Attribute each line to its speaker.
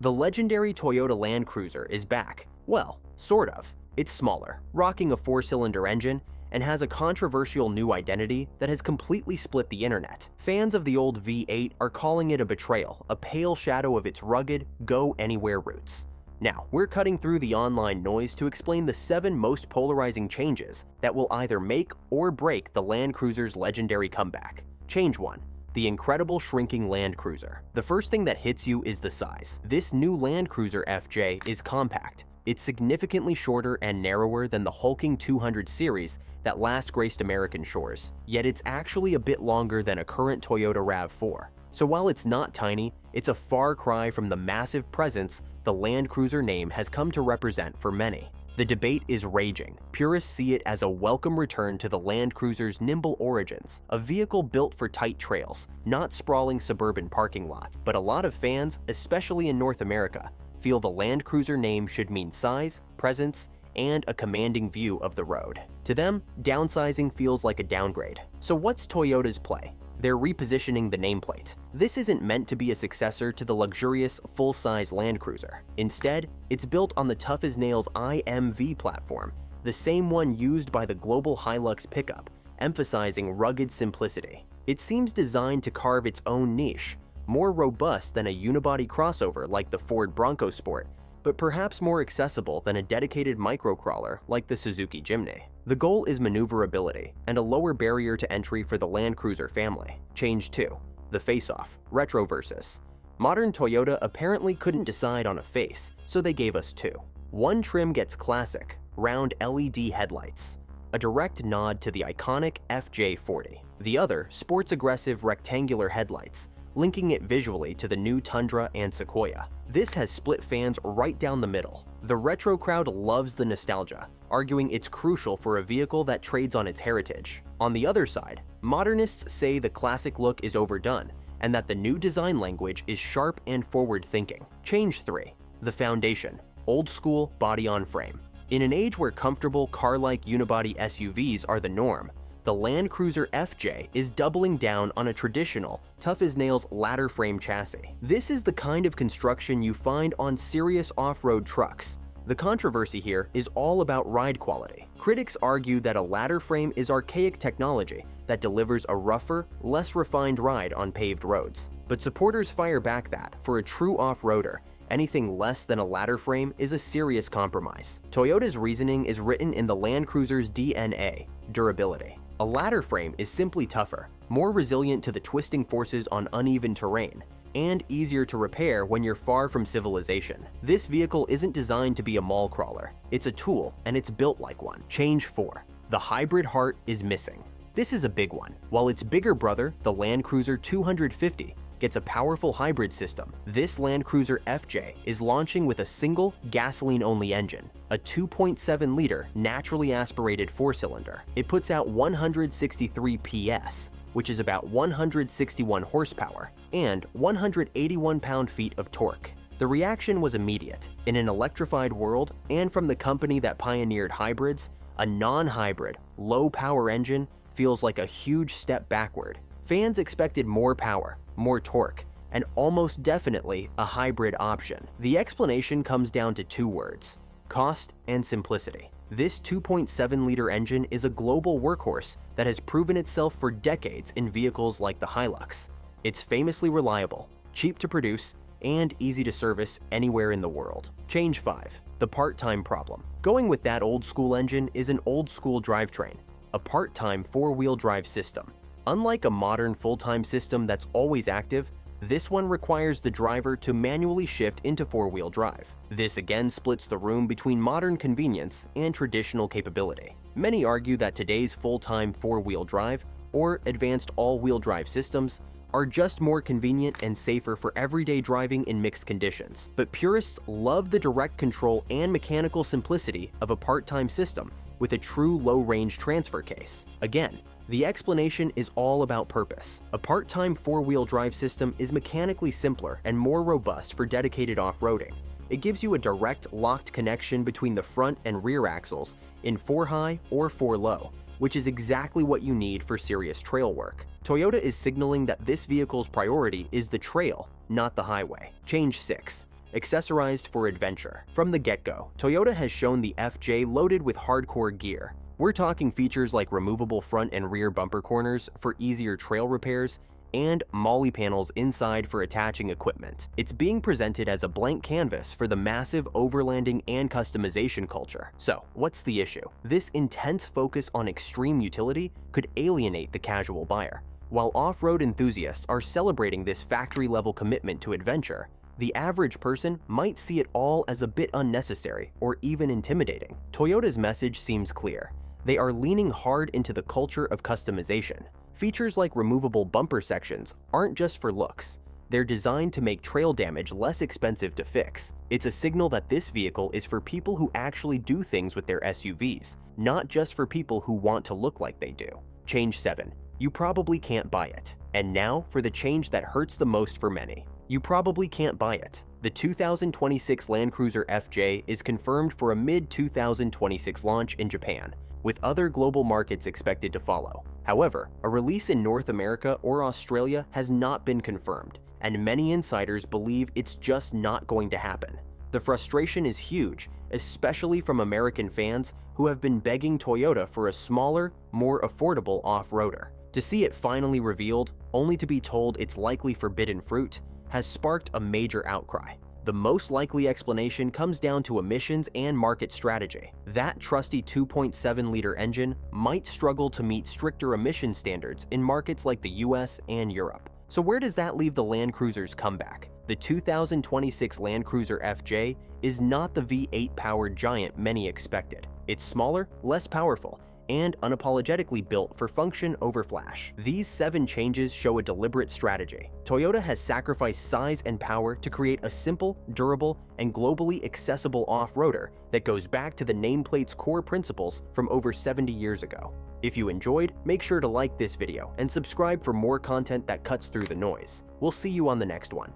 Speaker 1: The legendary Toyota Land Cruiser is back. Well, sort of. It's smaller, rocking a 4-cylinder engine, and has a controversial new identity that has completely split the internet. Fans of the old V8 are calling it a betrayal, a pale shadow of its rugged, go-anywhere roots. Now, we're cutting through the online noise to explain the 7 most polarizing changes that will either make or break the Land Cruiser's legendary comeback. Change 1. The incredible shrinking Land Cruiser. The first thing that hits you is the size. This new Land Cruiser FJ is compact. It's significantly shorter and narrower than the hulking 200 series that last graced American shores, yet it's actually a bit longer than a current Toyota RAV4. So while it's not tiny, it's a far cry from the massive presence the Land Cruiser name has come to represent for many. The debate is raging. Purists see it as a welcome return to the Land Cruiser's nimble origins, a vehicle built for tight trails, not sprawling suburban parking lots. But a lot of fans, especially in North America, feel the Land Cruiser name should mean size, presence, and a commanding view of the road. To them, downsizing feels like a downgrade. So what's Toyota's play? They're repositioning the nameplate. This isn't meant to be a successor to the luxurious, full-size Land Cruiser. Instead, it's built on the tough-as-nails IMV platform, the same one used by the global Hilux pickup, emphasizing rugged simplicity. It seems designed to carve its own niche, more robust than a unibody crossover like the Ford Bronco Sport, but perhaps more accessible than a dedicated microcrawler like the Suzuki Jimny. The goal is maneuverability and a lower barrier to entry for the Land Cruiser family. Change 2. The face-off, retro versus. Modern Toyota apparently couldn't decide on a face, so they gave us 2. One trim gets classic, round LED headlights, a direct nod to the iconic FJ40. The other sports aggressive rectangular headlights, linking it visually to the new Tundra and Sequoia. This has split fans right down the middle. The retro crowd loves the nostalgia, arguing it's crucial for a vehicle that trades on its heritage. On the other side, modernists say the classic look is overdone, and that the new design language is sharp and forward-thinking. Change 3. The foundation, old school body-on-frame. In an age where comfortable car-like unibody SUVs are the norm, the Land Cruiser FJ is doubling down on a traditional, tough-as-nails ladder frame chassis. This is the kind of construction you find on serious off-road trucks. The controversy here is all about ride quality. Critics argue that a ladder frame is archaic technology that delivers a rougher, less refined ride on paved roads. But supporters fire back that, for a true off-roader, anything less than a ladder frame is a serious compromise. Toyota's reasoning is written in the Land Cruiser's DNA: durability. A ladder frame is simply tougher, more resilient to the twisting forces on uneven terrain, and easier to repair when you're far from civilization. This vehicle isn't designed to be a mall crawler. It's a tool, and it's built like one. Change 4. The hybrid heart is missing. This is a big one. While its bigger brother, the Land Cruiser 250, gets a powerful hybrid system, this Land Cruiser FJ is launching with a single, gasoline-only engine, a 2.7-liter naturally aspirated 4-cylinder. It puts out 163 PS, which is about 161 horsepower, and 181 pound-feet of torque. The reaction was immediate. In an electrified world, and from the company that pioneered hybrids, a non-hybrid, low-power engine feels like a huge step backward. Fans expected more power, more torque, and almost definitely a hybrid option. The explanation comes down to 2 words: cost and simplicity. This 2.7-liter engine is a global workhorse that has proven itself for decades in vehicles like the Hilux. It's famously reliable, cheap to produce, and easy to service anywhere in the world. Change 5. The part-time problem. Going with that old-school engine is an old-school drivetrain, a part-time 4-wheel drive system. Unlike a modern full-time system that's always active, this one requires the driver to manually shift into 4-wheel drive. This again splits the room between modern convenience and traditional capability. Many argue that today's full-time 4-wheel drive or advanced all-wheel drive systems are just more convenient and safer for everyday driving in mixed conditions. But purists love the direct control and mechanical simplicity of a part-time system with a true low-range transfer case. Again, the explanation is all about purpose. A part-time 4-wheel drive system is mechanically simpler and more robust for dedicated off-roading. It gives you a direct, locked connection between the front and rear axles in 4-high or 4-low, which is exactly what you need for serious trail work. Toyota is signaling that this vehicle's priority is the trail, not the highway. Change 6. accessorized for adventure. From the get-go, Toyota has shown the FJ loaded with hardcore gear. We're talking features like removable front and rear bumper corners for easier trail repairs, and MOLLE panels inside for attaching equipment. It's being presented as a blank canvas for the massive overlanding and customization culture. So, what's the issue? This intense focus on extreme utility could alienate the casual buyer. While off-road enthusiasts are celebrating this factory-level commitment to adventure, the average person might see it all as a bit unnecessary or even intimidating. Toyota's message seems clear. They are leaning hard into the culture of customization. Features like removable bumper sections aren't just for looks. They're designed to make trail damage less expensive to fix. It's a signal that this vehicle is for people who actually do things with their SUVs, not just for people who want to look like they do. Change 7. You probably can't buy it. And now for the change that hurts the most for many. You probably can't buy it. The 2026 Land Cruiser FJ is confirmed for a mid-2026 launch in Japan, with other global markets expected to follow. However, a release in North America or Australia has not been confirmed, and many insiders believe it's just not going to happen. The frustration is huge, especially from American fans who have been begging Toyota for a smaller, more affordable off-roader. To see it finally revealed, only to be told it's likely forbidden fruit, has sparked a major outcry. The most likely explanation comes down to emissions and market strategy. That trusty 2.7-liter engine might struggle to meet stricter emission standards in markets like the US and Europe. So where does that leave the Land Cruiser's comeback? The 2026 Land Cruiser FJ is not the V8-powered giant many expected. It's smaller, less powerful, and unapologetically built for function over flash. These 7 changes show a deliberate strategy. Toyota has sacrificed size and power to create a simple, durable, and globally accessible off-roader that goes back to the nameplate's core principles from over 70 years ago. If you enjoyed, make sure to like this video and subscribe for more content that cuts through the noise. We'll see you on the next one.